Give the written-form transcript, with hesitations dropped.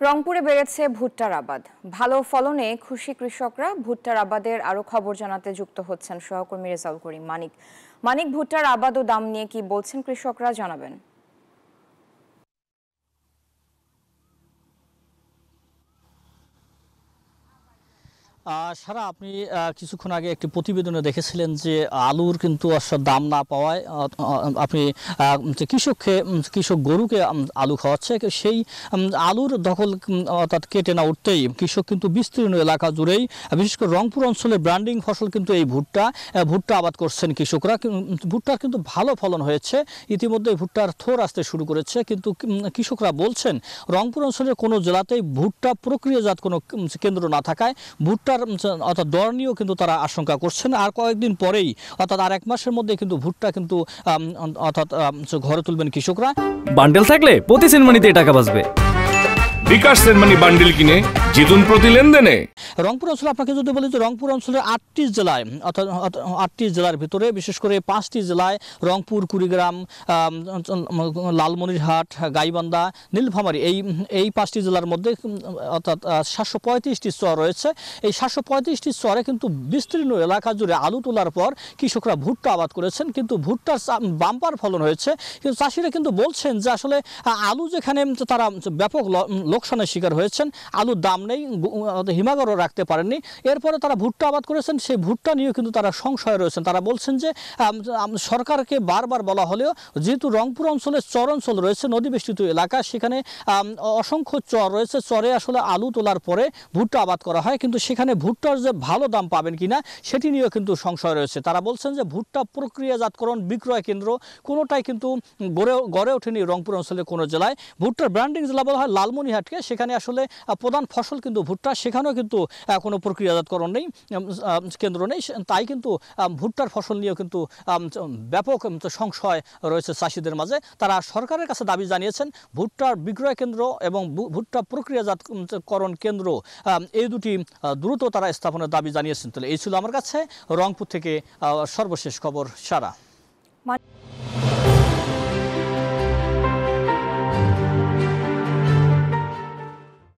রংপুরে বেড়েছে ভুট্টার আবাদ। ভালো ফলনে খুশি কৃষকরা। ভুট্টার আবাদের আরো খবর জানাতে যুক্ত হচ্ছেন সহকর্মী রেজাউল করিম মানিক। ভুট্টার আবাদ ও দাম নিয়ে কি বলছেন কৃষকরা, জানাবেন। সারা আপনি কিছুক্ষণ আগে একটি প্রতিবেদনে দেখেছিলেন যে আলুর কিন্তু দাম না পাওয়ায় আপনি কৃষক গরুকে আলু খাওয়াচ্ছে, সেই আলুর দখল অর্থাৎ কেটে না উঠতেই কৃষক কিন্তু বিস্তীর্ণ এলাকা জুড়েই বিশেষ করে রংপুর অঞ্চলের ব্র্যান্ডিং ফসল কিন্তু এই ভুট্টা আবাদ করছেন কৃষকরা। ভুট্টার কিন্তু ভালো ফলন হয়েছে, ইতিমধ্যে ভুট্টার থোর আসতে শুরু করেছে, কিন্তু কৃষকরা বলছেন রংপুর অঞ্চলের কোনো জেলাতেই ভুট্টা প্রক্রিয়াজাত কোনো কেন্দ্র না থাকায় ভুট্টার অর্থাৎ দর নিয়েও কিন্তু তারা আশঙ্কা করছেন। আর কয়েকদিন পরেই অর্থাৎ আর এক মাসের মধ্যে কিন্তু ভুট্টা কিন্তু অর্থাৎ ঘরে তুলবেন কৃষকরা। বান্ডেল থাকলে প্রতি সেনমানিতে টাকা বাঁচবে। বিকাশ সেনমানি বান্ডেল কিনে জিতুন প্রতি লেনদেনে। রংপুর অঞ্চলে আপনাকে যদি বলি যে রংপুর অঞ্চলের 8টি জেলায় অর্থাৎ 8টি জেলার ভিতরে বিশেষ করে 5টি জেলায় রংপুর, কুড়িগ্রাম, লালমনিরহাট, গাইবান্ধা, নীলফামারী এই 5টি জেলার মধ্যে অর্থাৎ 735টি চর রয়েছে। এই 735টি চরে কিন্তু বিস্তীর্ণ এলাকা জুড়ে আলু তোলার পর কৃষকরা ভুট্টা আবাদ করেছেন, কিন্তু ভুট্টার বাম্পার ফলন হয়েছে। কিন্তু চাষিরা কিন্তু বলছেন যে আসলে আলু যেখানে তারা ব্যাপক লোকসানের শিকার হয়েছেন, আলুর দাম নেই, হিমাগারও রাখতে পারেননি, এরপরে তারা ভুট্টা আবাদ করেছেন, সেই ভুট্টা নিয়েও কিন্তু তারা সংশয়ে রয়েছেন। তারা বলছেন যে সরকারকে বারবার বলা হলেও যেহেতু রংপুর অঞ্চলে চর অঞ্চল রয়েছে, নদীবেষ্টিত এলাকা, সেখানে অসংখ্য চর রয়েছে, চরে আসলে আলু তোলার পরে ভুট্টা আবাদ করা হয়, কিন্তু সেখানে ভুট্টার যে ভালো দাম পাবেন কিনা সেটি নিয়েও কিন্তু সংশয় রয়েছে। তারা বলছেন যে ভুট্টা প্রক্রিয়াজাতকরণ বিক্রয় কেন্দ্র কোনোটাই কিন্তু গড়ে ওঠেনি রংপুর অঞ্চলের কোনো জেলায়। ভুট্টার ব্র্যান্ডিং জেলা বলা হয় লালমনিরহাটকে, সেখানে আসলে প্রধান ফসল কিন্তু ভুট্টা, সেখানেও কিন্তু কোনো প্রক্রিয়াজাতকরণ নেই, কেন্দ্র নেই, তাই কিন্তু ভুট্টার ফসল নিয়েও কিন্তু ব্যাপক সংশয় রয়েছে চাষিদের মাঝে। তারা সরকারের কাছে দাবি জানিয়েছেন ভুট্টার বিক্রয় কেন্দ্র এবং ভুট্টা প্রক্রিয়াজাতকরণ কেন্দ্র এই দুটি দ্রুত তারা স্থাপনের দাবি জানিয়েছেন। তাহলে এই ছিল আমার কাছে রংপুর থেকে সর্বশেষ খবর। সারা।